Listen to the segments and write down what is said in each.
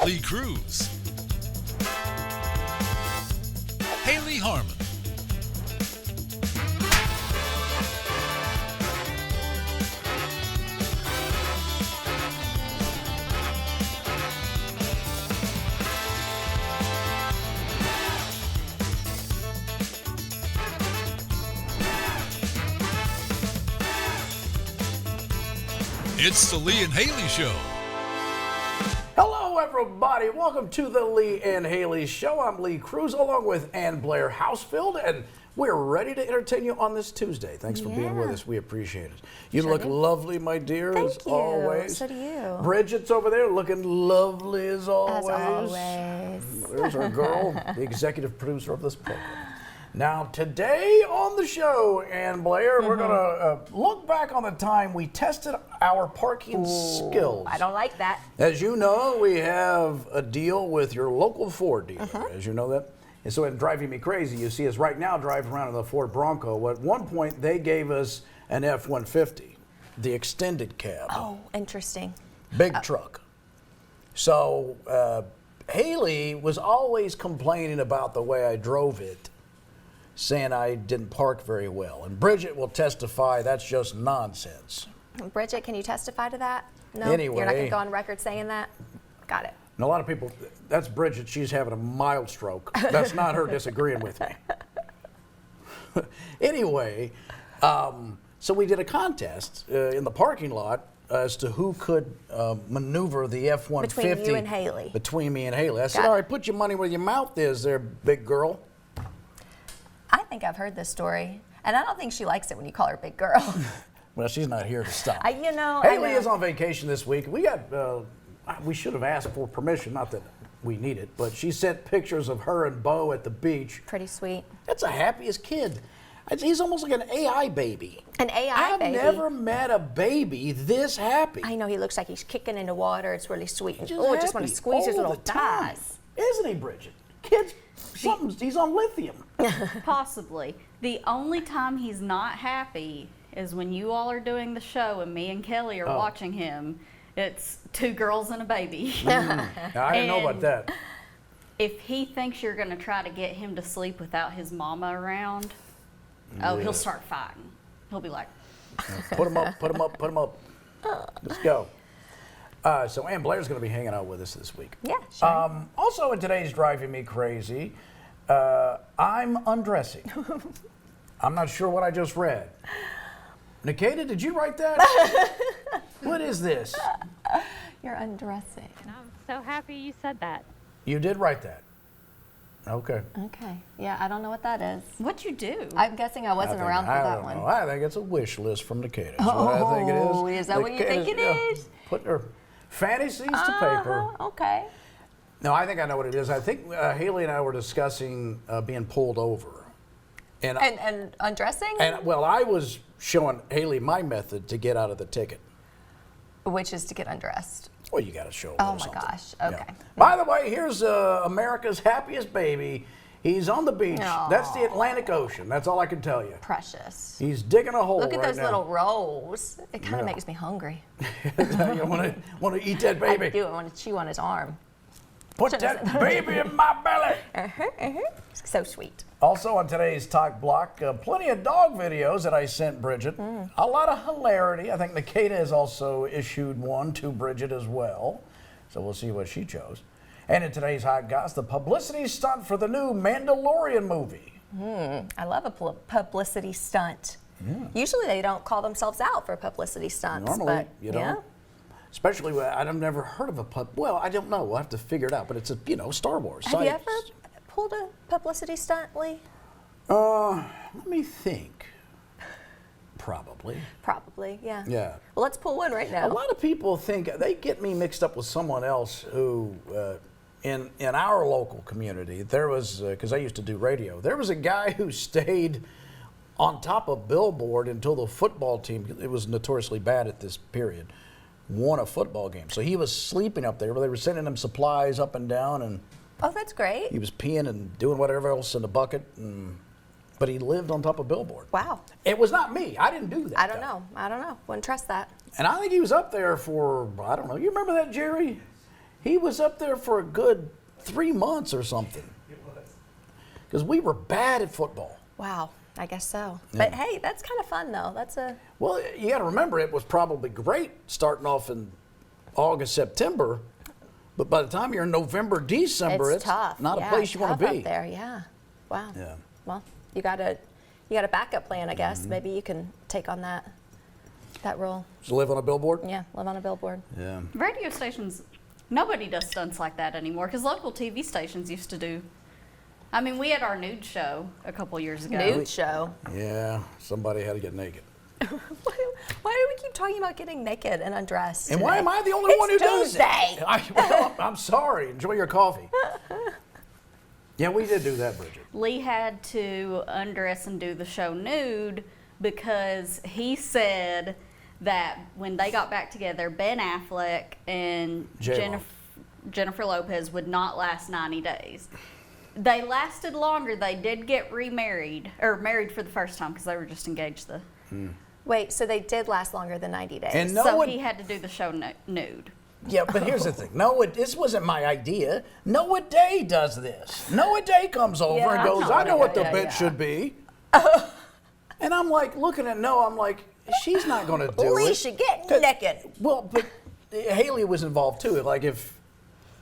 Lee Cruz, Hayley Harmon, it's the Lee and Hayley Show. Hello, everybody. Welcome to the Lee and Hayley Show. I'm Lee Cruz, along with Ann Blair Housefield, and we're ready to entertain you on this Tuesday. Thanks for being with us. We appreciate it. You look lovely, my dear, as always. So do you. Bridget's over there looking lovely as always. As always. There's our girl, the executive producer of this program. Now, today on the show, Ann Blair, we're going to look back on the time we tested our parking skills. I don't like that. As you know, we have a deal with your local Ford dealer. As you know that. And so it's driving me crazy. You see us right now driving around in the Ford Bronco. At one point, they gave us an F-150, the extended cab. Oh, interesting. Big truck. So Hayley was always complaining about the way I drove it, saying I didn't park very well. And Bridget will testify that's just nonsense. Bridget, can you testify to that? No? Anyway. You're not going to go on record saying that? Got it. And a lot of people, that's Bridget, she's having a mild stroke. That's not her disagreeing with me. Anyway, so we did a contest in the parking lot as to who could maneuver the F-150. Between you and Hayley. Between me and Hayley. I said, Got it. all right, put your money where your mouth is there, big girl. I think I've heard this story, and I don't think she likes it when you call her big girl. Well, she's not here to stop. Hayley is on vacation this week. We got, we should have asked for permission, not that we need it, but she sent pictures of her and Bo at the beach. Pretty sweet. That's the happiest kid. He's almost like an AI baby. An AI baby? I've never met a baby this happy. I know, he looks like he's kicking into water. It's really sweet. Just I just want to squeeze his all little the time. thighs. Isn't he, Bridget? Kids, he's on lithium. Possibly. The only time he's not happy is when you all are doing the show and me and Kelly are watching him. It's two girls and a baby. Now, I didn't know about that. If he thinks you're going to try to get him to sleep without his mama around, he'll start fighting. He'll be like, Put him up, put him up, put him up. Let's go. So Ann Blair's going to be hanging out with us this week. Yeah, sure. Also in today's Driving Me Crazy, I'm undressing. I'm not sure what I just read. Nikita, did you write that? What is this? You're undressing. I'm so happy you said that. You did write that. Okay. Okay. Yeah, I don't know what that is. what'd you do? I'm guessing I wasn't around for that one. I think it's a wish list from Nikita. That's what I think it is. Oh, is that what you think it is? Putting her fantasies to paper. Okay. No, I think I know what it is. I think Hayley and I were discussing being pulled over. And undressing? Well, I was showing Hayley my method to get out of the ticket. Which is to get undressed. Well, you got to show a Oh little my something. gosh. Yeah. Okay. By the way, here's America's happiest baby. He's on the beach. Aw. That's the Atlantic Ocean. That's all I can tell you. Precious. He's digging a hole Look at right those now. little rolls. It kind of Yeah. makes me hungry. You want to eat that baby? I do. I want to chew on his arm. Put that baby in my belly. So sweet. Also on today's Talk Block, plenty of dog videos that I sent Bridget. A lot of hilarity. I think Nikita has also issued one to Bridget as well. So we'll see what she chose. And in today's Hot Goss, the publicity stunt for the new Mandalorian movie. I love a publicity stunt. Usually they don't call themselves out for publicity stunts. Normally, but, you know. Especially, I've never heard of well, I don't know. We'll have to figure it out. But it's Star Wars. Have you ever pulled a publicity stunt, Lee? Let me think. Probably. Probably, yeah. Yeah. Well, let's pull one right now. A lot of people think they get me mixed up with someone else who, in our local community, there was because I used to do radio. There was a guy who stayed on top of billboard until the football team. It was notoriously bad at this period. Won a football game, so he was sleeping up there. They were sending him supplies up and down, and Oh, that's great. he was peeing and doing whatever else in the bucket. But he lived on top of billboard. Wow. It was not me. I didn't do that. I don't know. Wouldn't trust that. And I think he was up there for, I don't know. You remember that, Jerry? He was up there for a good 3 months or something. Because we were bad at football. Wow, I guess so. But hey, that's kind of fun though. Well, you got to remember, it was probably great starting off in August, September. But by the time you're in November, December, it's tough. not a place you want to be. Up there, yeah. Wow. Yeah. Well, you got a backup plan, I guess. Maybe you can take on that role. Just live on a billboard? Yeah, live on a billboard. Yeah. Radio stations, nobody does stunts like that anymore because local TV stations used to do. I mean, we had our nude show a couple years ago. Nude show. Yeah, somebody had to get naked. Why do we keep talking about getting naked and undressed? And today? why am I the only one who does Tuesday. it? I'm sorry. Enjoy your coffee. Yeah, we did do that, Bridget. Lee had to undress and do the show nude because he said that when they got back together, Ben Affleck and J-Lo. Jennifer Lopez would not last 90 days. They lasted longer. They did get remarried, or married for the first time because they were just engaged. Wait, so they did last longer than 90 days. And So he had to do the show nude. Yeah, but here's the thing. This wasn't my idea. Noah Day does this. Noah Day comes over and goes, I know what the bit should be. And I'm like, looking at Noah, I'm like, she's not going to do it. Alicia, get naked. Well, but Hayley was involved too. Like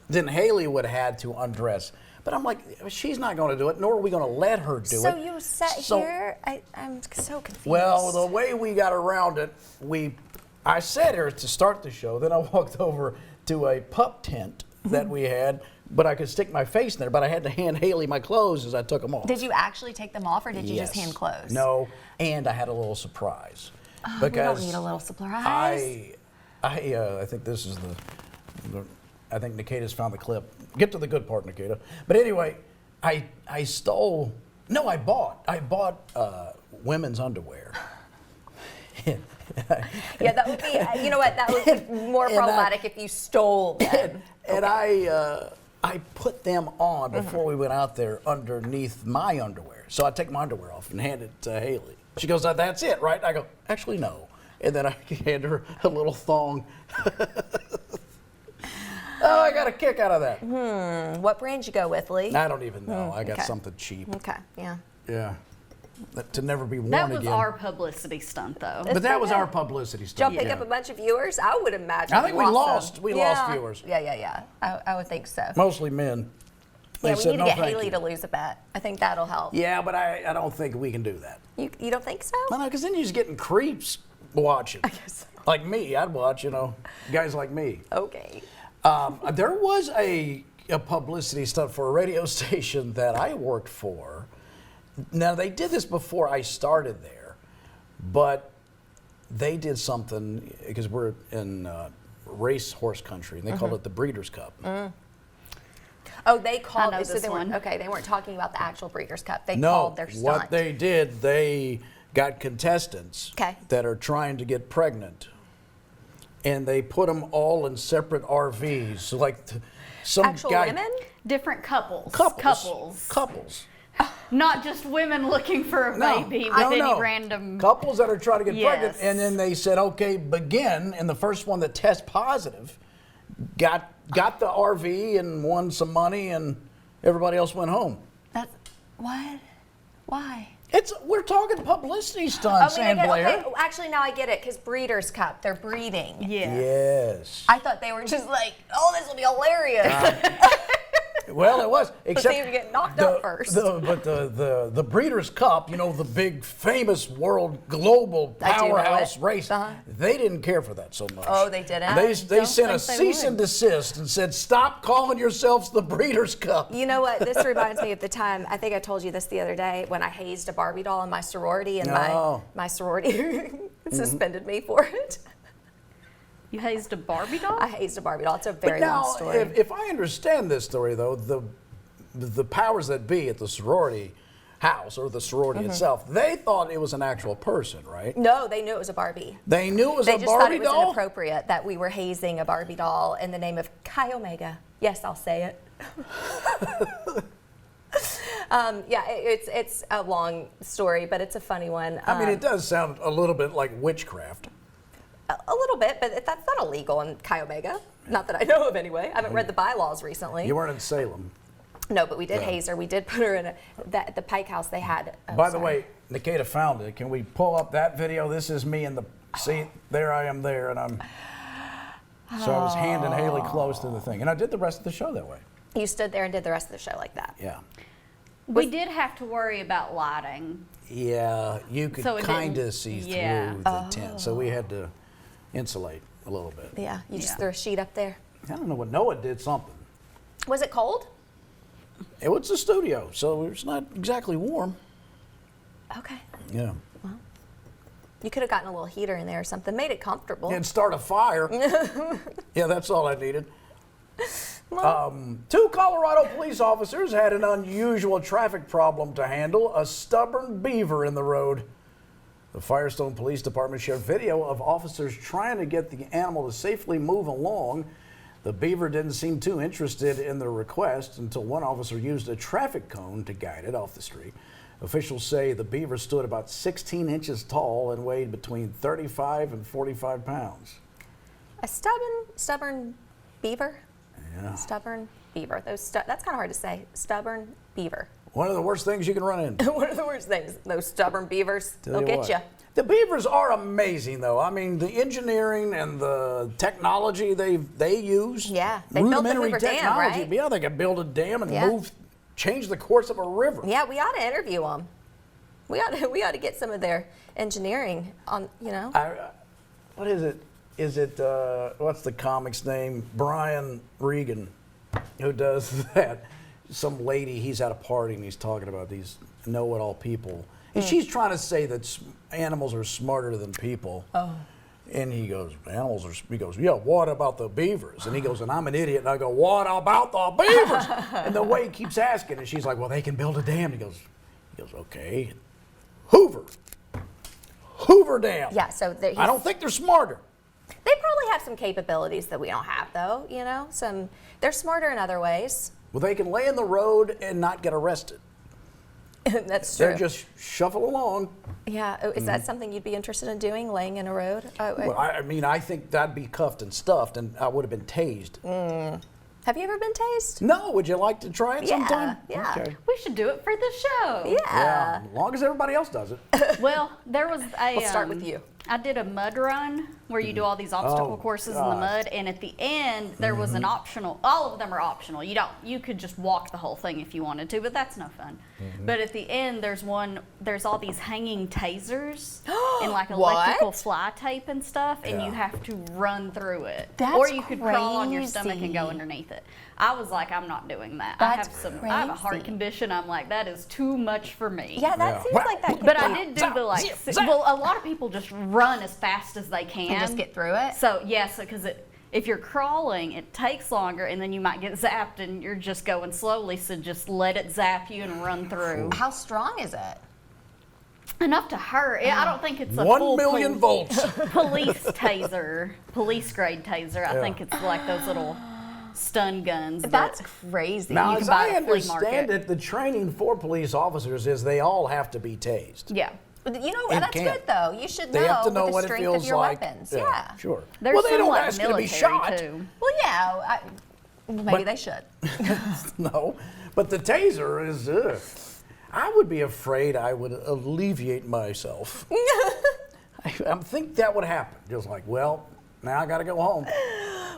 then Hayley would have had to undress. But I'm like, she's not going to do it, nor are we going to let her do it. So you sat here? I'm so confused. Well, the way we got around it, I sat here to start the show. Then I walked over to a pup tent that we had, but I could stick my face in there. But I had to hand Hayley my clothes as I took them off. Did you actually take them off, or did you just hand clothes? No, and I had a little surprise. We don't need a little surprise. I think this is I think Nikita's found the clip. Get to the good part, Nikita. But anyway, I bought women's underwear. Yeah, that would be, you know what, that would be more problematic if you stole them. And I put them on before we went out there underneath my underwear. So I take my underwear off and hand it to Hayley. She goes, that's it, right? I go, actually, no. And then I hand her a little thong. Oh, I got a kick out of that. What brand you go with, Lee? I don't even know. I got okay. something cheap. Okay, yeah. Yeah. To never be worn That again. was our publicity stunt, though. But that was our publicity stuff. Did y'all pick up a bunch of viewers? I would imagine. I think we lost viewers. Yeah. I would think so. Mostly men. They Yeah, we said, need to "No, get thank Hayley you." to lose a bet. I think that'll help. Yeah, but I don't think we can do that. You don't think so? No, because then you're just getting creeps watching. I guess so. Like me, I'd watch, guys like me. Okay. There was a publicity stunt for a radio station that I worked for. Now, they did this before I started there, but they did something, because we're in racehorse country, and they called it the Breeders' Cup. Oh, they called I know so this they weren't one. okay. They weren't talking about the actual Breeders' Cup. They No, called their stunt. what they did, they got contestants Okay. that are trying to get pregnant, and they put them all in separate RVs. So like some Actual guy, women? Different couples. couples. Not just women looking for a baby with any random. Couples that are trying to get pregnant, Yes. and then they said, okay, begin, and the first one that tests positive got the RV and won some money, and everybody else went home. That's what? Why? We're talking publicity stunts, Ann Blair. Okay. Actually, now I get it, because Breeders' Cup, they're breeding. Yeah. Yes. I thought they were just like, oh, this will be hilarious. Well, it was. Except see if you get knocked out first. But the Breeders' Cup, the big famous world global I do know powerhouse it. race, they didn't care for that so much. Oh, they didn't? They don't sent a think they cease would. and desist and said, stop calling yourselves the Breeders' Cup. You know what? This reminds me of the time, I think I told you this the other day, when I hazed a Barbie doll in my sorority, and my sorority suspended me for it. You hazed a Barbie doll? I hazed a Barbie doll. It's a very But now, long story. if I understand this story, though, the powers that be at the sorority house or the sorority itself, they thought it was an actual person, right? No, they knew it was a Barbie. They knew it was They a just thought Barbie it was doll? inappropriate that we were hazing a Barbie doll in the name of Chi Omega. Yes, I'll say it. It's a long story, but it's a funny one. I mean, it does sound a little bit like witchcraft. A little bit, but that's not illegal in Chi Omega. Not that I know of anyway. I haven't read the bylaws recently. You weren't in Salem. No, but we did Yeah. haze her. We did put her in the Pike House they had. Oh, By the sorry. way, Nikita found it. Can we pull up that video? This is me in the seat. There I am there, and I'm. So I was handing Hayley close to the thing, and I did the rest of the show that way. You stood there and did the rest of the show like that. Yeah. We did have to worry about lighting. Yeah, you could So it kind didn't- of see yeah. through the tent, so we had to insulate a little bit. Yeah, you just Yeah. threw a sheet up there. I don't know what Noah did something. Was it cold? It was a studio, so it's not exactly warm. Okay. Yeah. You could have gotten a little heater in there or something, made it comfortable. And start a fire. Yeah, that's all I needed. 2 Colorado police officers had an unusual traffic problem to handle, a stubborn beaver in the road. The Firestone Police Department shared video of officers trying to get the animal to safely move along. The beaver didn't seem too interested in the request until one officer used a traffic cone to guide it off the street. Officials say the beaver stood about 16 inches tall and weighed between 35 and 45 pounds. A stubborn beaver? Yeah. Stubborn beaver. That's kind of hard to say. Stubborn beaver. One of the worst things you can run into. One of the worst things. Those stubborn beavers, Tell they'll you get what. you. The beavers are amazing, though. I mean, the engineering and the technology they use. Yeah, they built the rudimentary Hoover Dam, technology. right? Yeah, they can build a dam and Yeah. change the course of a river. Yeah, we ought to interview them. We ought to get some of their engineering on, you know. What is it? Is it, what's the comic's name? Brian Regan, who does that. Some lady, he's at a party and he's talking about these know-it-all people. And she's trying to say that animals are smarter than people. Oh. And he goes, he goes, yeah, what about the beavers? And he goes, and I'm an idiot. And I go, what about the beavers? And the way he keeps asking, and she's like, well, they can build a dam. He goes, okay. Hoover Dam. Yeah, so I don't think they're smarter. they probably have some capabilities that we don't have, though. You know, they're smarter in other ways. Well, they can lay in the road and not get arrested. That's true. They're just shuffle along. Yeah, is that something you'd be interested in doing, laying in a road? Well, I mean, I think that'd be cuffed and stuffed, and I would have been tased. Have you ever been tased? No, would you like to try it sometime? Yeah. Okay. We should do it for the show. Yeah. As long as everybody else does it. Well, there was a. Let's start with you. I did a mud run where you do all these obstacle Oh, courses in the God. mud, and at the end there was an optional. All of them are optional. You could just walk the whole thing if you wanted to, but that's no fun. But at the end there's all these hanging tasers and like electrical What? fly tape and stuff, and you Yeah. have to run through it. That's or you could crawl on your stomach and go crazy. underneath it. I was like, I'm not doing that. That's I have a heart crazy. condition. I'm like, that is too much for me. Yeah, that Yeah. seems Wow. like that could But be- I did do the like. Well, a lot of people just run as fast as they can and just get through it. So yes, because if you're crawling, it takes longer, and then you might get zapped, and you're just going slowly. So just let it zap you and run through. How strong is it? Enough to hurt. I don't think it's a 1 full million volts. police taser, police grade taser. I think it's like those little stun guns. That's that- crazy. Now, You as can buy I at a flea understand market. it, the training for police officers is they all have to be tased. Yeah. But you know, In that's camp. good though. You should know, They have to know the what it strength feels of your like. weapons. Yeah. Sure. There's well, they some don't like ask you to be military shot. too. Well, yeah. Maybe But- they should. No, but the taser is. I would be afraid I would alleviate myself. I think that would happen. Just like, well, now I got to go home.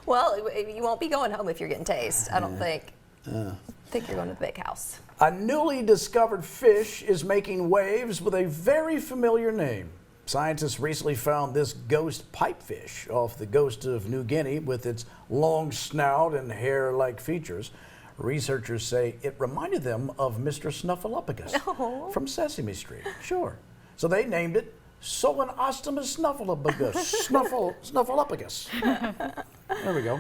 Well, you won't be going home if you're getting tased. I don't think. I think you're going to the big house. A newly discovered fish is making waves with a very familiar name. Scientists recently found this ghost pipefish off the coast of New Guinea with its long snout and hair-like features. Researchers say it reminded them of Mr. Snuffleupagus from Sesame Street. Sure. So they named it Solenostomus Snuffleupagus. There we go.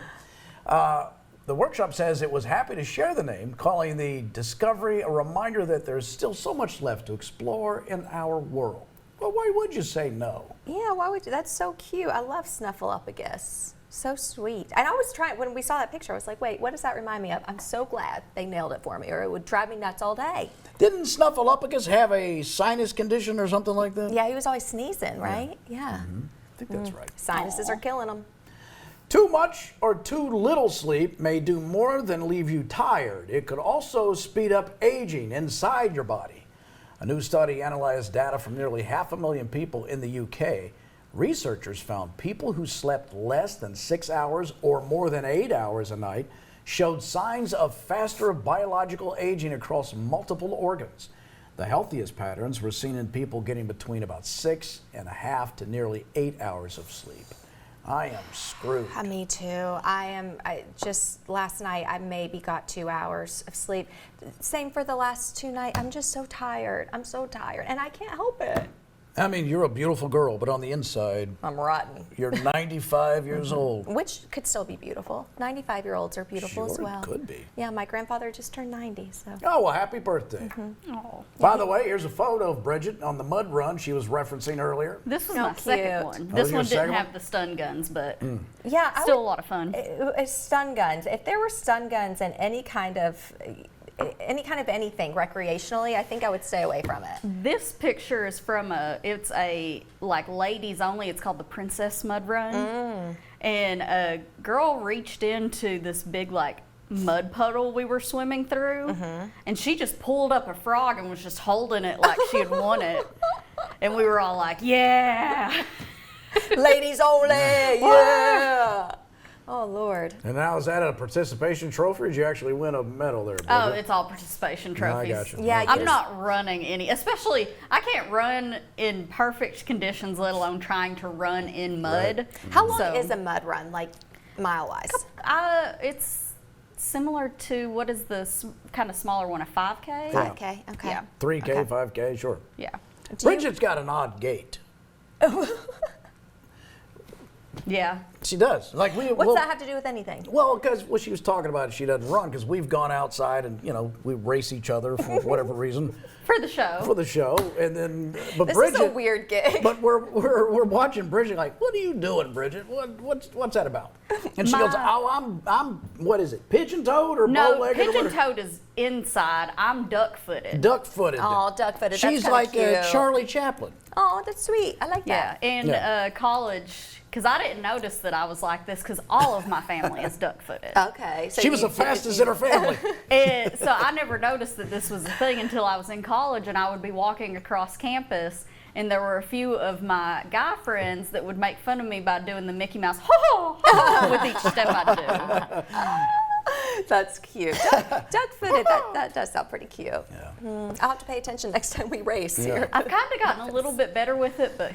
The workshop says it was happy to share the name, calling the discovery a reminder that there's still so much left to explore in our world. Well, why would you say no? Yeah, why would you? That's so cute. I love Snuffleupagus. So sweet. And I was trying, when we saw that picture, I was like, wait, what does that remind me of? I'm so glad they nailed it for me, or it would drive me nuts all day. Didn't Snuffleupagus have a sinus condition or something like that? Yeah, he was always sneezing, right? Yeah. think that's right. Sinuses are killing them. Too much or too little sleep may do more than leave you tired. It could also speed up aging inside your body. A new study analyzed data from nearly 500,000 people in the UK. Researchers found people who slept less than 6 hours or more than 8 hours a night showed signs of faster biological aging across multiple organs. The healthiest patterns were seen in people getting between about 6.5 to nearly 8 hours of sleep. I am screwed. Me too. I just last night I maybe got 2 hours of sleep. Same for the last 2 nights. I'm just so tired. I'm so tired, and I can't help it. I mean, you're a beautiful girl, but on the inside, I'm rotten. you're 95 years old. Which could still be beautiful. 95-year-olds are beautiful as Sure, well. could be. Yeah, my grandfather just turned 90, so. Oh, well, happy birthday. Oh. By the way, here's a photo of Bridget on the mud run she was referencing earlier. This was How my second cute. one. Oh, This your one second didn't one? have the stun guns, but Yeah, I still would- a lot of fun. Stun guns. If there were stun guns and any kind of anything recreationally, I think I would stay away from it. This picture is from it's a like ladies only. It's called the Princess Mud Run, and a girl reached into this big like mud puddle we were swimming through, and she just pulled up a frog and was just holding it like she had won it, and we were all like, yeah. Ladies only, yeah. Oh Lord. And now, is that a participation trophy, or did you actually win a medal there, Bridget? Oh, it's all participation trophies. I got you. Yeah, I'm not running any, especially I can't run in perfect conditions, let alone trying to run in mud. Right. How long So- is a mud run, like mile-wise? It's similar to what is the kind of smaller one, a 5K? 5K. Okay. Yeah. 3K, Okay. 5K, sure. Yeah. Do you- Bridget's got an odd gait. Yeah. She does. Like What's that have to do with anything? Well, because what she was talking about, she doesn't run because we've gone outside and we race each other for whatever reason For the show. for the show, and then but This Bridget. is a weird gig. But we're watching Bridget like, what are you doing, Bridget? What's that about? And she goes, oh, I'm what is it, pigeon-toed or No, bow-legged or whatever? pigeon-toed is inside. I'm duck-footed. Duck-footed. Oh, duck-footed. That's She's kinda like cute. Charlie Chaplin. Oh, that's sweet. I like Yeah, that. in Yeah. college, because I didn't notice that I was like this because all of my family is duck-footed. Okay. So She was the fastest in her family. And so I never noticed that this was a thing until I was in college and I would be walking across campus and there were a few of my guy friends that would make fun of me by doing the Mickey Mouse ho ho with each step I do. That's cute. Duck-footed. That does sound pretty cute. Yeah. I'll have to pay attention next time we race here. I've kind of gotten a little bit better with it, but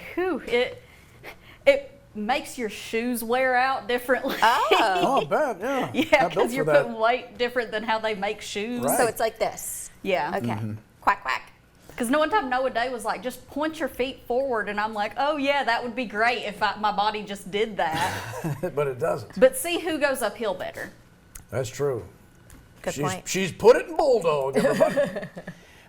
it makes your shoes wear out differently. Oh, I bet, yeah. Yeah, I built because for you're that. putting weight different than how they make shoes. Right. So it's like this. Yeah. Okay. Quack, quack. Because one time Noah Day was like, just point your feet forward. And I'm like, oh, yeah, that would be great if my body just did that. But it doesn't. But see who goes uphill better. That's true. Good point. She's put it in bulldog, everybody.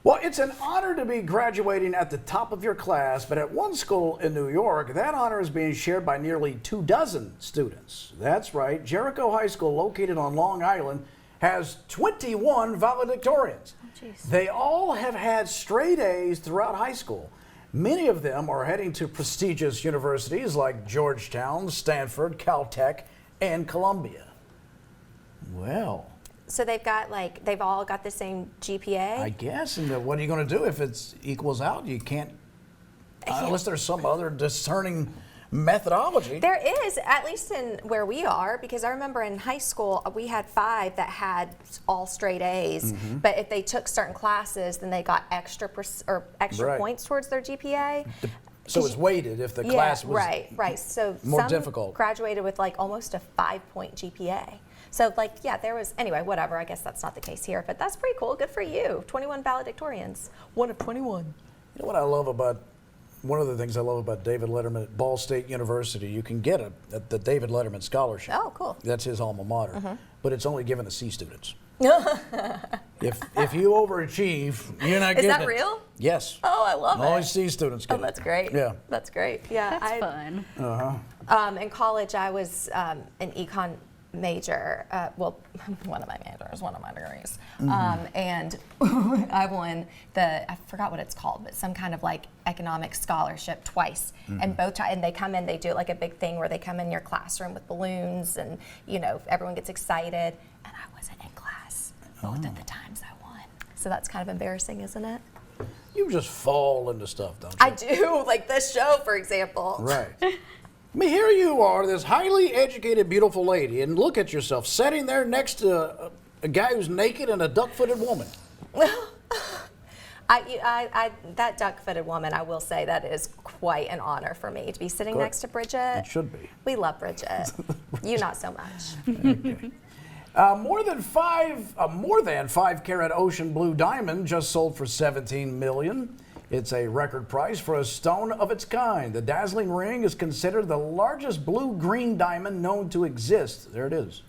Well, it's an honor to be graduating at the top of your class, but at one school in New York, that honor is being shared by nearly 24 students. That's right, Jericho High School, located on Long Island, has 21 valedictorians. They all have had straight A's throughout high school. Many of them are heading to prestigious universities like Georgetown, Stanford, Caltech, and Columbia. Well, So they've all got the same GPA? I guess. And what are you going to do if it equals out? You can't, unless there's some other discerning methodology. There is, at least in where we are, because I remember in high school we had 5 that had all straight A's. But if they took certain classes, then they got extra Right. points towards their GPA. So it's weighted if the class was right. So more some difficult. graduated with like almost a 5-point GPA. So there was, anyway, whatever. I guess that's not the case here, but that's pretty cool. Good for you. 21 valedictorians. One of 21. You know what I love about, one of the things I love about David Letterman at Ball State University, you can get the David Letterman Scholarship. Oh, cool. That's his alma mater. But it's only given to C students. If you overachieve, you're not Is getting that it. real? Yes. Oh, I love Only it. C students get Oh, it. that's great. Yeah. That's great. Yeah. That's fun. In college, I was an econ major, well, one of my majors, one of my degrees, and I won I forgot what it's called, but some kind of like economic scholarship twice. And and they come in, they do like a big thing where they come in your classroom with balloons, and everyone gets excited. And I wasn't in class both of the times I won. So that's kind of embarrassing, isn't it? You just fall into stuff, don't you? I do, like this show, for example. Right. I mean, here you are, this highly educated, beautiful lady, and look at yourself sitting there next to a guy who's naked and a duck-footed woman. That duck-footed woman, I will say, that is quite an honor for me to be sitting next to Bridget. It should be. We love Bridget. You not so much. Okay. More than 5-carat ocean blue diamond just sold for $17 million. It's a record price for a stone of its kind. The dazzling ring is considered the largest blue-green diamond known to exist. There it is.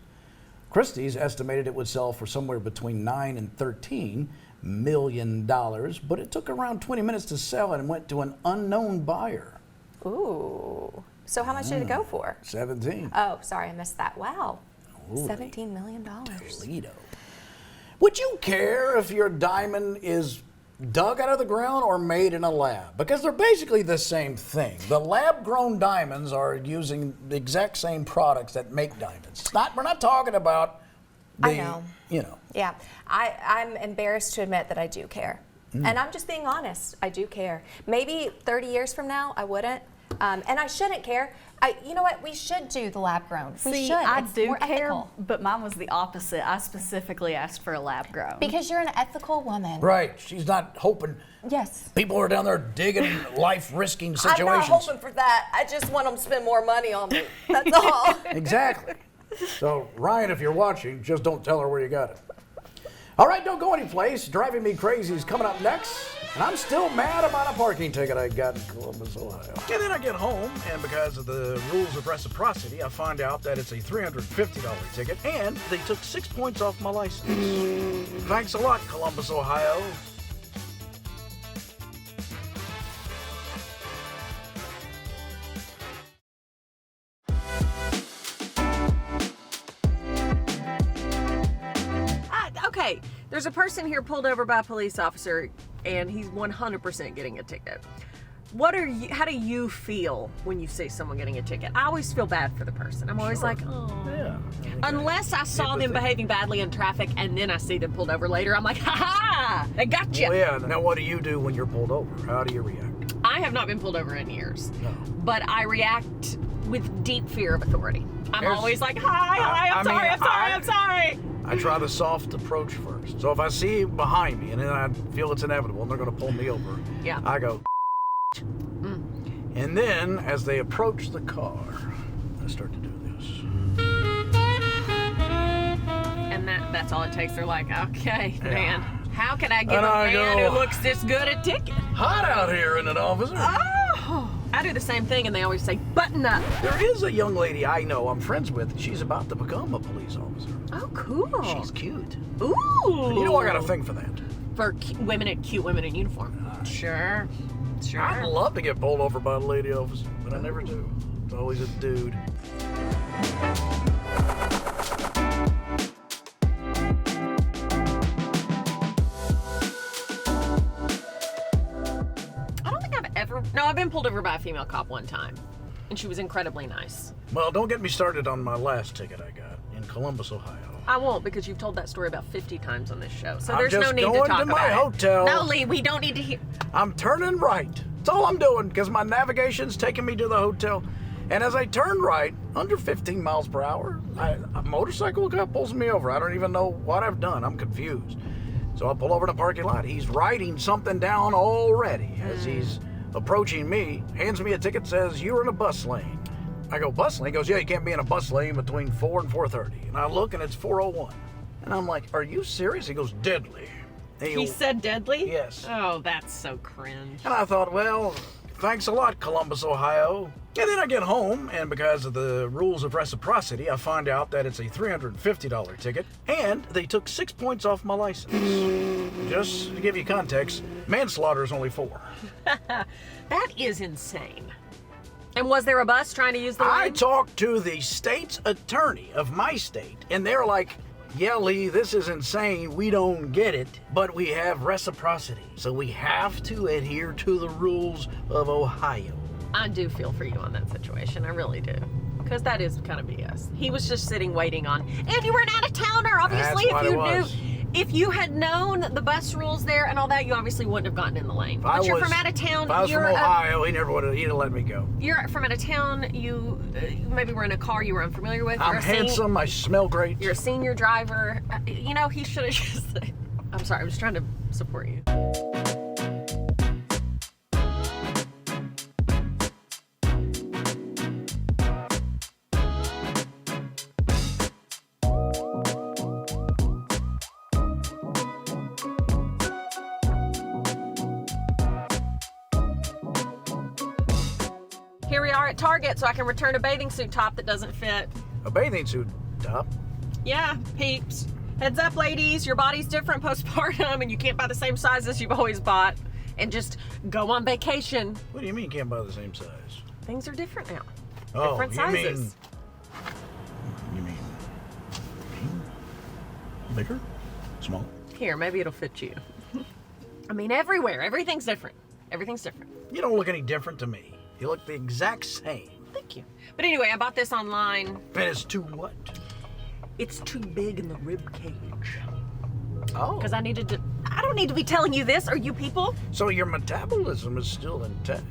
Christie's estimated it would sell for somewhere between $9 and $13 million, but it took around 20 minutes to sell and went to an unknown buyer. Ooh. So how much did it go for? 17. Oh, sorry, I missed that. Wow. Holy $17 million. Toledo. Would you care if your diamond is dug out of the ground or made in a lab? Because they're basically the same thing. The lab-grown diamonds are using the exact same products that make diamonds. We're not talking about the, I know. Yeah, I'm embarrassed to admit that I do care. And I'm just being honest, I do care. Maybe 30 years from now, I wouldn't. And I shouldn't care. You know what? We should do the lab grown. We should. I It's do more care, ethical. but mine was the opposite. I specifically asked for a lab grown. Because you're an ethical woman. Right. She's not hoping Yes. people are down there digging life-risking I'm situations. not hoping for that. I just want them to spend more money on me. That's all. Exactly. So, Ryan, if you're watching, just don't tell her where you got it. All right, don't go anyplace. Driving Me Crazy is coming up next. And I'm still mad about a parking ticket I got in Columbus, Ohio. And then I get home, and because of the rules of reciprocity, I find out that it's a $350 ticket, and they took 6 points off my license. Thanks a lot, Columbus, Ohio. Okay, there's a person here pulled over by a police officer, and he's 100% getting a ticket. How do you feel when you see someone getting a ticket? I always feel bad for the person. I'm always like, oh. Yeah. Unless I saw them behaving badly in traffic, and then I see them pulled over later, I'm like, ha ha, they got you. Well, yeah. Now, what do you do when you're pulled over? How do you react? I have not been pulled over in years, No. but I react with deep fear of authority. I'm There's- always like, hi, I'm sorry. I try the soft approach first. So if I see behind me and then I feel it's inevitable and they're going to pull me over, Yeah. I go, and then as they approach the car, I start to do this. And that's all it takes. They're like, okay, man, how can I give And a I man go, who looks this good a ticket? Hot out here, isn't it, officer? Oh, I do the same thing, and they always say, button up. There is a young lady I know I'm friends with. She's about to become a police officer. Oh, cool. She's cute. Ooh. And you know I got a thing for that. For cute women in uniform. Sure. I'd love to get pulled over by a lady officer, but I never do. It's always a dude. No, I've been pulled over by a female cop one time, and she was incredibly nice. Well, don't get me started on my last ticket I got in Columbus, Ohio. I won't, because you've told that story about 50 times on this show, so I'm there's just no need going to talk to my about hotel. it. No, Lee, we don't need to hear. I'm turning right. That's all I'm doing, because my navigation's taking me to the hotel. And as I turn right, under 15 miles per hour, a motorcycle guy pulls me over. I don't even know what I've done. I'm confused. So I pull over in the parking lot. He's writing something down already as he's approaching me, hands me a ticket, says, "You're in a bus lane." I go, "Bus lane?" He goes, "Yeah, you can't be in a bus lane between 4 and 4:30. And I look, and it's 4:01. And I'm like, "Are you serious?" He goes, "Deadly." And He said deadly? Yes. Oh, that's so cringe. And I thought, well, thanks a lot, Columbus, Ohio. And then I get home, and because of the rules of reciprocity, I find out that it's a $350 ticket, and they took 6 points off my license. Just to give you context, manslaughter is only 4. That is insane. And was there a bus trying to use the I lane? talked to the state's attorney of my state, and they're like, yeah, Lee, this is insane. We don't get it, but we have reciprocity. So we have to adhere to the rules of Ohio. I do feel for you on that situation. I really do. Because that is kind of BS. He was just sitting waiting on, and you were an out-of-towner, obviously. That's what it was. If you had known the bus rules there and all that, you obviously wouldn't have gotten in the lane. But you're from out of town. If I was you're from Ohio, he'd have let me go. You're from out of town. You maybe were in a car you were unfamiliar with. I'm handsome. I smell great. You're a senior driver. You know, he should have just said, I'm sorry, I'm just trying to support you. Here we are at Target, so I can return a bathing suit top that doesn't fit. A bathing suit top. Yeah, peeps. Heads up, ladies, your body's different postpartum and you can't buy the same sizes you've always bought and just go on vacation. What do you mean you can't buy the same size? Things are different now. Oh, Different sizes. You mean bigger? Small? Here, maybe it'll fit you. I mean, everywhere. Everything's different. Everything's different. You don't look any different to me. You look the exact same. Thank you. But anyway, I bought this online. And it's too what? It's too big in the rib cage. Oh. Because I don't need to be telling you this, or you people. So your metabolism is still intact.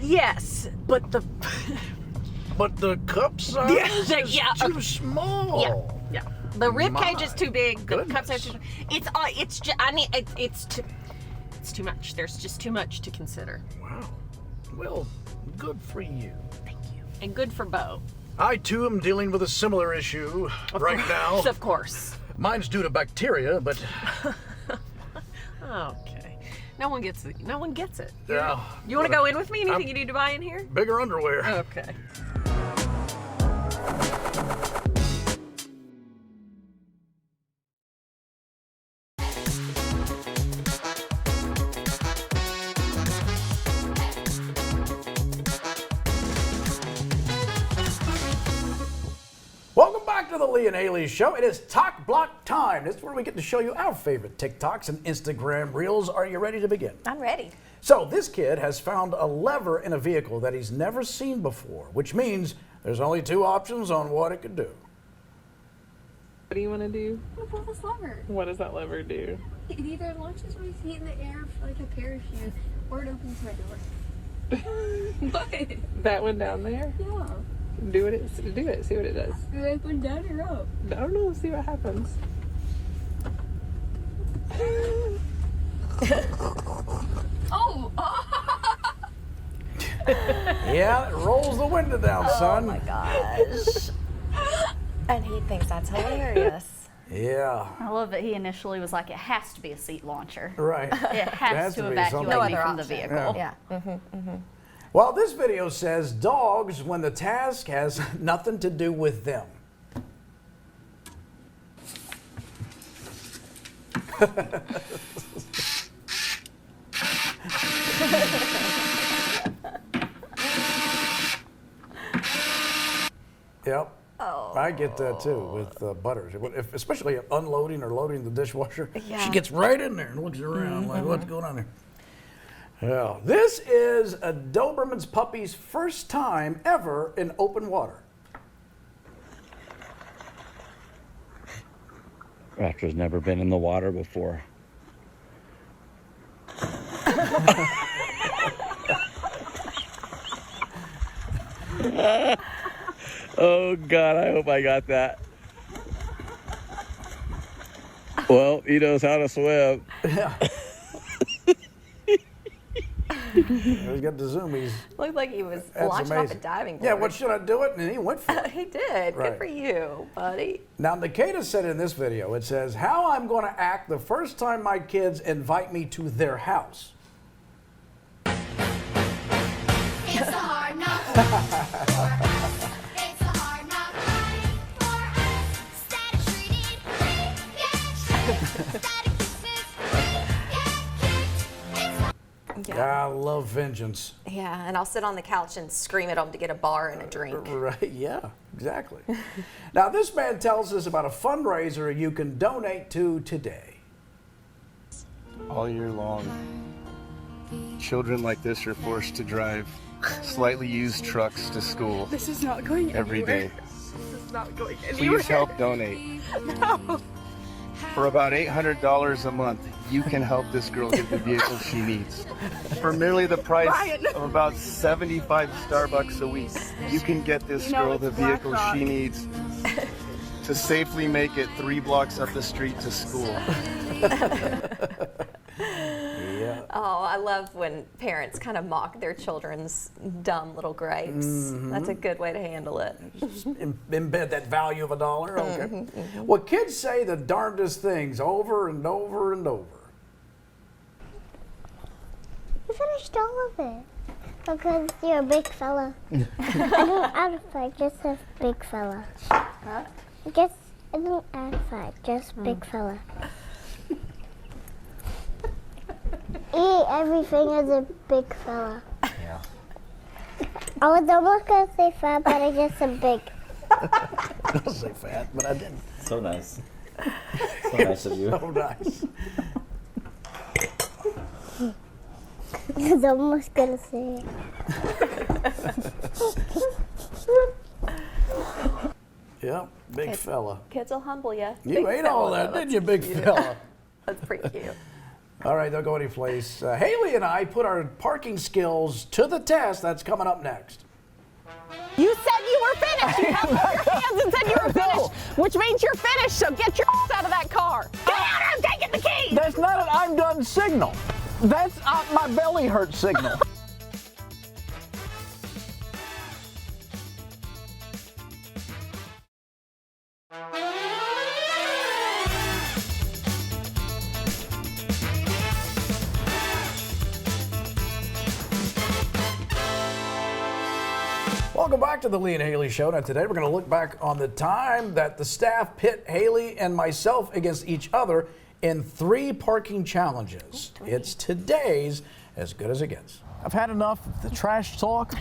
Yes, but the... But the cup size is yeah, too small. Yeah. The rib cage is My too big. The goodness. cup size is too... It's just... I mean, it's too much. There's just too much to consider. Wow. Well, good for you. Thank you. And good for Bo. I too am dealing with a similar issue right now. Of course. Mine's due to bacteria, but Okay. No one gets it. No one gets it. yeah. You want to go in with me? Anything I'm- you need to buy in here? Bigger underwear. Okay. Welcome back to the Lee and Hayley Show. It is Talk Block time. This is where we get to show you our favorite TikToks and Instagram Reels. Are you ready to begin? I'm ready. So this kid has found a lever in a vehicle that he's never seen before, which means there's only two options on what it could do. What do you want to do? Pull this lever. What does that lever do? It either launches my feet in the air like a parachute, or it opens my door. What? That one down there? Yeah. Do it. See what it does. Do I open down or up? I don't know. See what happens. Oh! Yeah, it rolls the window down, son. Oh my gosh. And he thinks that's hilarious. Yeah, I love that he initially was like, it has to be a seat launcher. right. It has to be evacuate something. No me other from the option. vehicle. Yeah. Well, this video says dogs when the task has nothing to do with them. Yep. Oh. I get that too with Butters, especially unloading or loading the dishwasher. Yeah. She gets right in there and looks around like, what's going on there? Yeah. This is a Doberman's puppy's first time ever in open water. Raptor's never been in the water before. Oh God, I hope I got that. Well, he knows how to swim. He's got the zoomies. Looked like he was That's launching off a amazing. diving board. Yeah, what should I do it? And he went for it. He did. Right. Good for you, buddy. Now, Nikita said in this video, it says, how I'm going to act the first time my kids invite me to their house. It's a hard knock for us. It's a hard knock life for us. Static treated, we get treated. Static kisses, we get kicked. It's Yeah. I love vengeance. Yeah, and I'll sit on the couch and scream at them to get a bar and a drink. Right, yeah, exactly. Now, this man tells us about a fundraiser you can donate to today. All year long, children like this are forced to drive slightly used trucks to school. This is not going every day. This is not going anywhere. Please help donate. No. For about $800 a month, you can help this girl get the vehicle she needs. For merely the price Ryan. of about 75 Starbucks a week, you can get this girl the vehicle she needs to safely make it 3 blocks up the street to school. Yeah. Oh, I love when parents kind of mock their children's dumb little gripes. That's a good way to handle it. Embed that value of $1. Okay. Well, kids say the darndest things over and over and over. You finished all of it. Because you're a big fella. I don't add a fight, just a big fella. Huh? I guess I don't add a fight, just big fella. Eat everything as a big fella. Yeah. I was almost gonna say fat, but I just said big. I don't say fat, but I didn't. So nice. So nice of you. So nice. I was almost gonna say it. Yeah, big fella. Kids will humble you. You ate all that, didn't you, big fella? That's pretty cute. All right, don't go any place. Hayley and I put our parking skills to the test. That's coming up next. You said you were finished. You held up your hands and said you were finished, which means you're finished, so get your ass out of that car. Get out! I'm taking the keys! That's not an I'm done signal. That's my belly hurt signal. Welcome back to the Lee and Hayley Show. Now today we're going to look back on the time that the staff pit Hayley and myself against each other in 3 parking challenges. It's today's as good as it gets. I've had enough of the trash talk.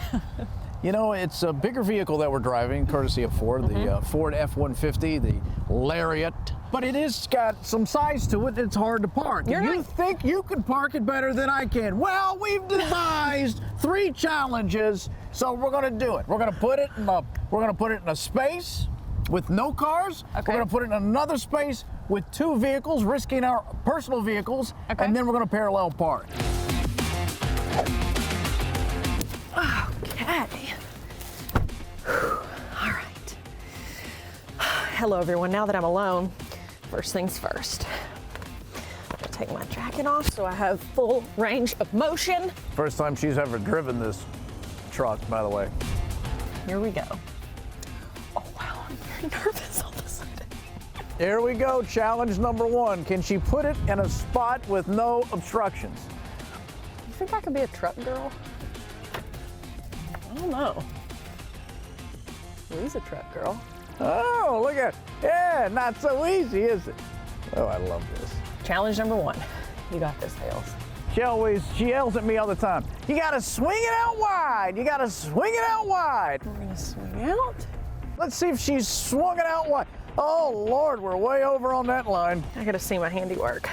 You know, it's a bigger vehicle that we're driving, courtesy of Ford, the Ford F-150, the Lariat. But it is got some size to it. It's hard to park. You think you can park it better than I can? Well, we've devised 3 challenges, so we're going to do it. We're going to put it in a space with no cars. Okay. We're going to put it in another space with 2 vehicles, risking our personal vehicles, and then we're going to parallel park. Okay. All right. Hello, everyone. Now that I'm alone, first things first. I'm gonna take my jacket off so I have full range of motion. First time she's ever driven this truck, by the way. Here we go. Oh, wow. I'm very nervous all of a sudden. Here we go. Challenge number 1. Can she put it in a spot with no obstructions? You think I could be a truck girl? I don't know. Lee's a truck girl. Oh, look at it. Yeah, not so easy, is it? Oh, I love this. Challenge number 1. You got this, Hales. She yells at me all the time. You gotta swing it out wide. You gotta swing it out wide. We're gonna swing out. Let's see if she's swung it out wide. Oh, Lord, we're way over on that line. I gotta see my handiwork.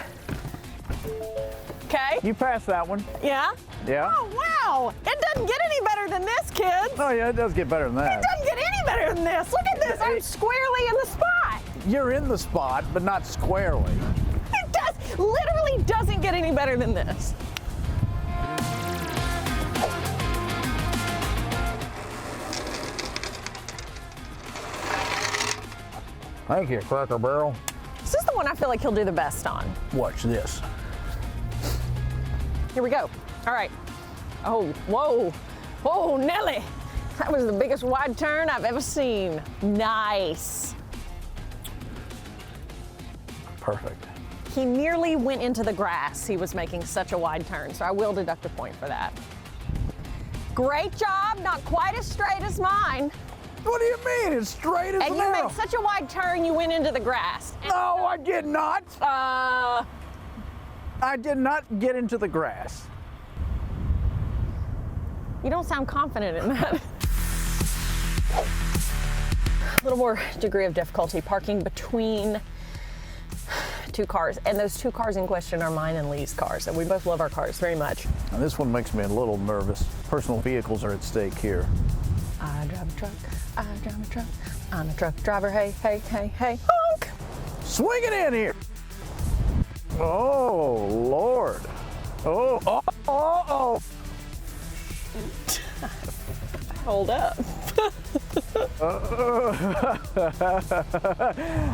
Okay. You passed that one. Yeah? Yeah. Oh, wow. It doesn't get any better than this, kids. Oh, yeah, it does get better than that. It doesn't get any better than this. Look at this. I'm squarely in the spot. You're in the spot, but not squarely. It literally doesn't get any better than this. Thank you, Cracker Barrel. This is the one I feel like he'll do the best on. Watch this. Here we go. All right. Oh, whoa. Whoa, Nelly. That was the biggest wide turn I've ever seen. Nice. Perfect. He nearly went into the grass. He was making such a wide turn, so I will deduct a point for that. Great job. Not quite as straight as mine. What do you mean? It's straight as And you made such a wide turn, you went into the grass. No, I did not. I did not get into the grass. You don't sound confident in that. A little more degree of difficulty parking between two cars. And those two cars in question are mine and Lee's cars. And we both love our cars very much. Now, this one makes me a little nervous. Personal vehicles are at stake here. I drive a truck. I drive a truck. I'm a truck driver. Hey, hey, hey, hey. Honk! Swing it in here. Oh, Lord. Oh, oh, oh, oh. Hold up.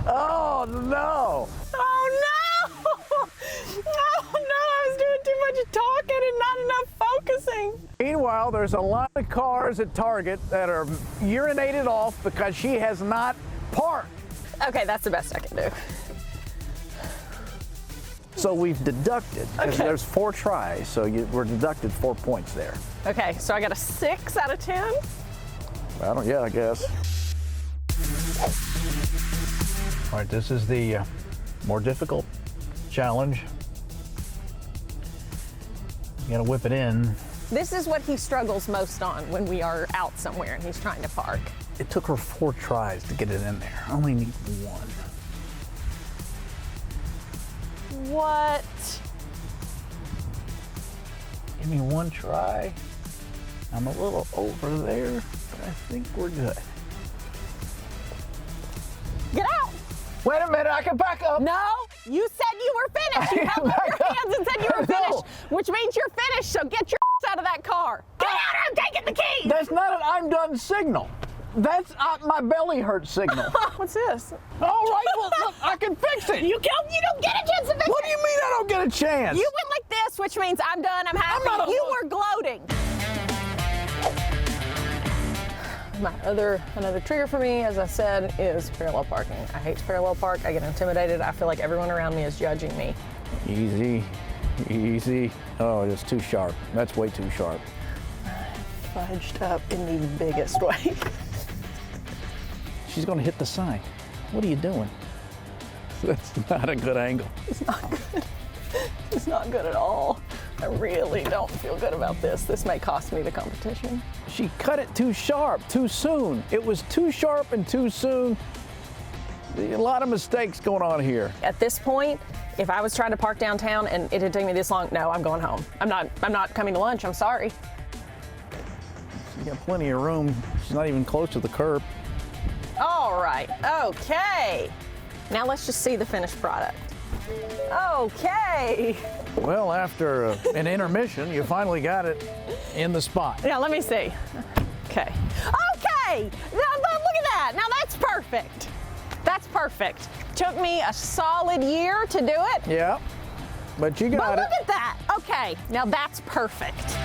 Oh, no. Oh no! Oh no, I was doing too much talking and not enough focusing. Meanwhile, there's a lot of cars at Target that are urinated off because she has not parked. Okay, that's the best I can do. So we've deducted, because Okay. there's 4 tries, so we're deducted 4 points there. Okay, so I got a 6 out of 10. I guess. All right, this is the more difficult challenge. You gotta whip it in. This is what he struggles most on when we are out somewhere and he's trying to park. It took her 4 tries to get it in there. I only need 1. What? Give me 1 try. I'm a little over there, but I think we're good. Get out! Wait a minute, I can back up. No, you said you were finished. You held up your hands and said you were finished, which means you're finished, so get your ass out of that car. Get out or I'm taking the keys! That's not an I'm done signal. That's my belly hurt signal. What's this? All right, well, look, I can fix it. You don't get a chance to fix What it. do you mean I don't get a chance? You went like this, which means I'm done, I'm happy. not a- You were gloating. Another trigger for me, as I said, is parallel parking. I hate to parallel park. I get intimidated. I feel like everyone around me is judging me. Easy, easy. Oh, it's too sharp. That's way too sharp. Fudged up in the biggest way. She's gonna hit the sign. What are you doing? That's not a good angle. It's not good. It's not good at all. I really don't feel good about this. This may cost me the competition. She cut it too sharp, too soon. It was too sharp and too soon. A lot of mistakes going on here. At this point, if I was trying to park downtown and it had taken me this long, no, I'm going home. I'm not coming to lunch. I'm sorry. She's got plenty of room. She's not even close to the curb. All right. Okay. Now let's just see the finished product. Okay. Well, after an intermission, you finally got it in the spot. Now let me see. Okay. Okay. Now look at that. Now that's perfect. That's perfect. Took me a solid year to do it. Yeah, but you But got it. look at that. Okay. Now that's perfect.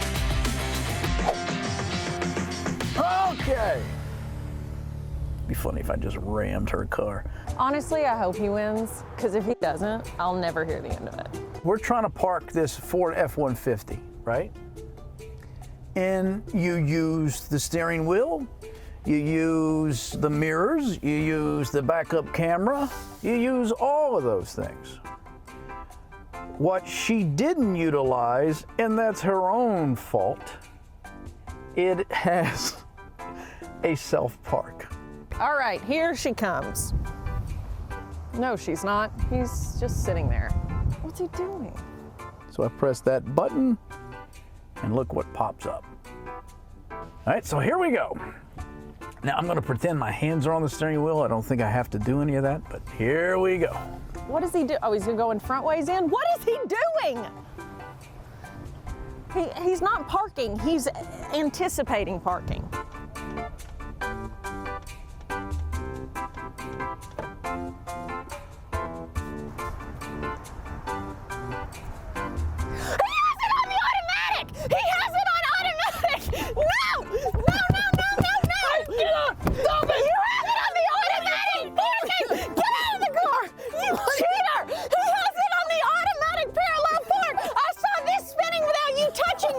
Okay. Be funny if I just rammed her car. Honestly, I hope he wins, because if he doesn't, I'll never hear the end of it. We're trying to park this Ford F-150, right? And you use the steering wheel, you use the mirrors, you use the backup camera, you use all of those things. What she didn't utilize, and that's her own fault, it has a self-park. All right, here she comes. No, she's not. He's just sitting there. What's he doing? So I press that button, and look what pops up. All right, so here we go. Now I'm gonna pretend my hands are on the steering wheel. I don't think I have to do any of that, but here we go. What does he do? Oh, he's gonna go in front ways in? What is he doing? He's not parking, he's anticipating parking.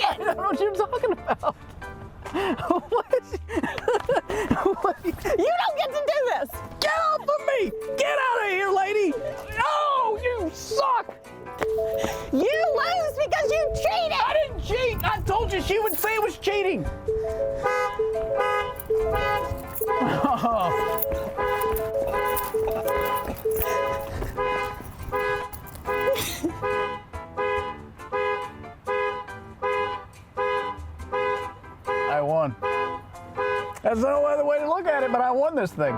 I don't know what you're talking about. What I won. There's no other way to look at it, but I won this thing.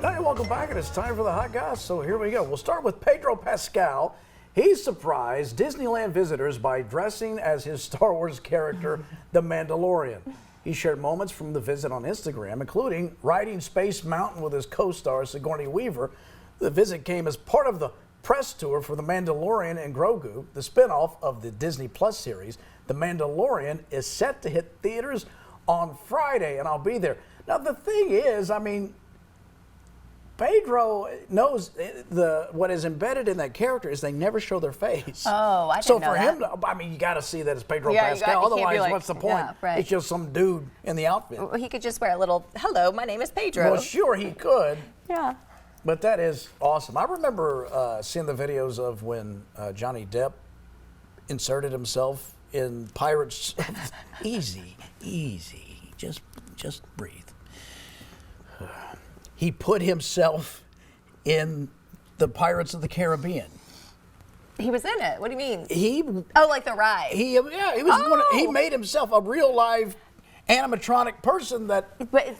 Hey, welcome back, and it's time for the hot goss. So here we go. We'll start with Pedro Pascal. He surprised Disneyland visitors by dressing as his Star Wars character, the Mandalorian. He shared moments from the visit on Instagram, including riding Space Mountain with his co-star Sigourney Weaver. The visit came as part of the press tour for The Mandalorian and Grogu, the spinoff of the Disney Plus series. The Mandalorian is set to hit theaters on Friday, and I'll be there. Now, the thing is, I mean, Pedro knows what is embedded in that character is they never show their face. Oh, I didn't so know for that. him, I mean, you got to see that it's Pedro Yeah, Pascal. you can't be Otherwise, like, what's the point? yeah, right. It's just some dude in the outfit. Well, he could just wear a little, hello, my name is Pedro. Well, sure, he could. Yeah. But that is awesome. I remember seeing the videos of when Johnny Depp inserted himself in Pirates. Easy, just breathe. He put himself in the Pirates of the Caribbean. He was in it. What do you mean? He like the ride. he was he made himself a real live animatronic person that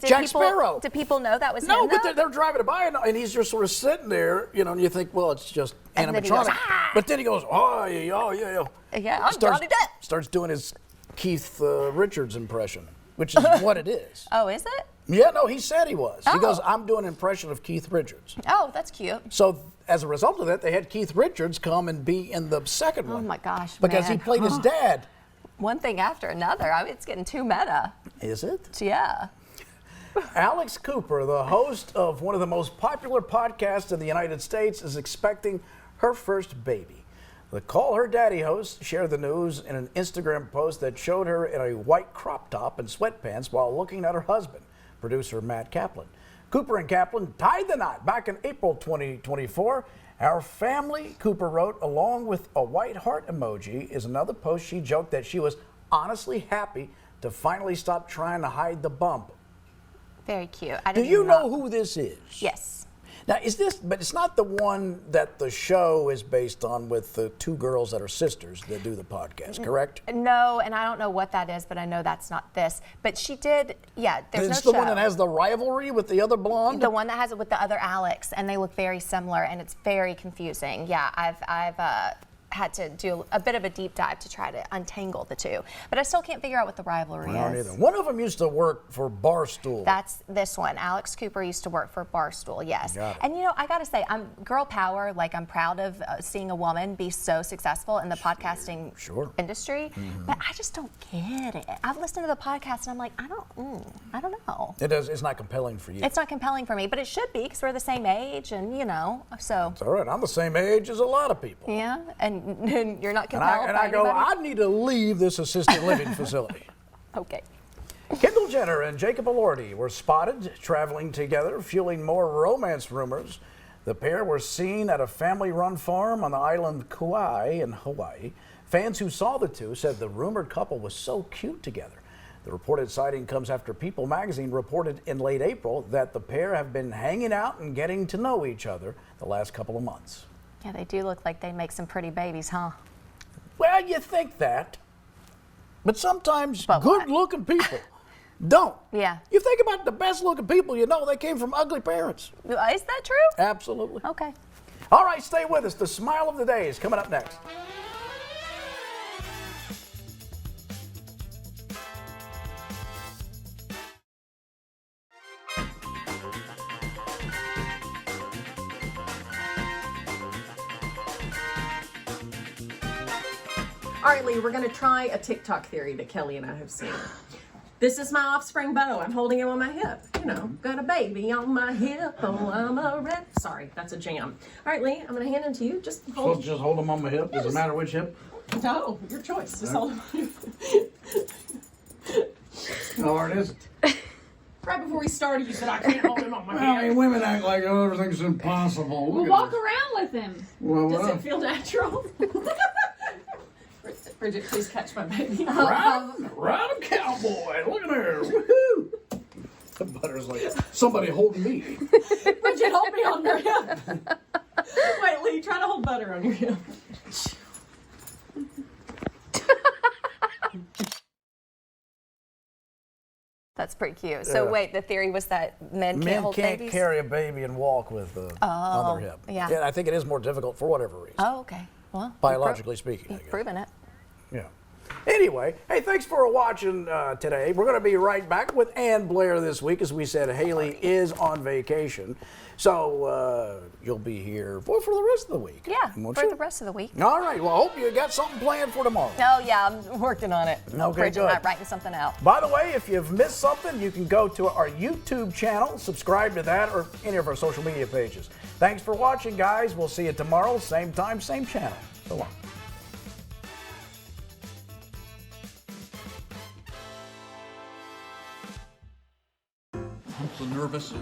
Jack Sparrow. Did people know that was No, him? but though? they're driving it by, and he's just sort of sitting there, and you think, well, it's just And then he goes, animatronic. "Ah!" But then he goes, oh, yeah. Yeah, I'm Johnny Depp. Starts doing his Keith Richards impression, which is what it is. Oh, is it? Yeah, no, he said he was. He Oh. goes, I'm doing an impression of Keith Richards. Oh, that's cute. So as a result of that, they had Keith Richards come and be in the second one. Oh my gosh, Because he man. played his dad. One thing after another. I mean, it's getting too meta. Is it? Yeah. Alex Cooper, the host of one of the most popular podcasts in the United States, is expecting her first baby. The Call Her Daddy host shared the news in an Instagram post that showed her in a white crop top and sweatpants while looking at her husband, producer Matt Kaplan. Cooper and Kaplan tied the knot back in April 2024. Our family, Cooper wrote, along with a white heart emoji, is another post. She joked that she was honestly happy to finally stop trying to hide the bump. Very cute. Do you know who this is? Yes. Now, but it's not the one that the show is based on with the two girls that are sisters that do the podcast, correct? No, and I don't know what that is, but I know that's not this. But she did, yeah, there's It's no the show. one that has the rivalry with the other blonde? The one that has it with the other Alex, and they look very similar, and it's very confusing. Yeah, I've had to do a bit of a deep dive to try to untangle the two, but I still can't figure out what the rivalry I don't is. either. One of them used to work for Barstool. That's this one. Alex Cooper used to work for Barstool, yes. Got it. And you know, I gotta say, I'm girl power. Like, I'm proud of seeing a woman be so successful in the podcasting industry, but I just don't get it. I've listened to the podcast and I'm like, I don't know. It's not compelling for you. It's not compelling for me, but it should be because we're the same age, and you know, so. It's all right. I'm the same age as a lot of people. Yeah, and you're not And compelled. I go, by I need to leave this assisted living facility. Okay. Kendall Jenner and Jacob Elordi were spotted traveling together, fueling more romance rumors. The pair were seen at a family-run farm on the island Kauai in Hawaii. Fans who saw the two said the rumored couple was so cute together. The reported sighting comes after People magazine reported in late April that the pair have been hanging out and getting to know each other the last couple of months. Yeah, they do look like they make some pretty babies, huh? Well, you think that, but sometimes good-looking people don't. Yeah. You think about the best-looking people you know, they came from ugly parents. Is that true? Absolutely. Okay. All right, stay with us. The smile of the day is coming up next. All right, Lee, we're going to try a TikTok theory that Kelly and I have seen. This is my offspring Bo. I'm holding him on my hip. You know, got a baby on my hip. Oh, I'm a red. Sorry, that's a jam. All right, Lee, I'm going to hand him to you. Just hold. Just hold them on my hip. Does it matter which hip? No, your choice. It's all about you. How hard is it? Right before we started, you said I can't hold him on my I hand. mean, women act like everything's impossible. We'll Look at walk this. around with him. Well, Does well. it feel natural? Bridget, please catch my baby. Ride a cowboy. Look at her. Woohoo. The butter's like, somebody hold me. Bridget, hold me on your hip. Wait, Lee, try to hold Butter on your hip. That's pretty cute. So wait, the theory was that men can't hold can't babies? carry a baby and walk with the other hip. yeah. I think it is more difficult for whatever reason. Oh, okay. Well, Biologically speaking, I you've guess. proven it. Yeah. Anyway, hey, thanks for watching today. We're going to be right back with Ann Blair this week. As we said, Hayley is on vacation. So you'll be here for the rest of the week. Yeah, won't for you? the rest of the week. All right. Well, I hope you got something planned for tomorrow. Oh, yeah, I'm working on it. Okay, Bridget good. and I writing something out. By the way, if you've missed something, you can go to our YouTube channel, subscribe to that, or any of our social media pages. Thanks for watching, guys. We'll see you tomorrow, same time, same channel. So long. I'm so nervous.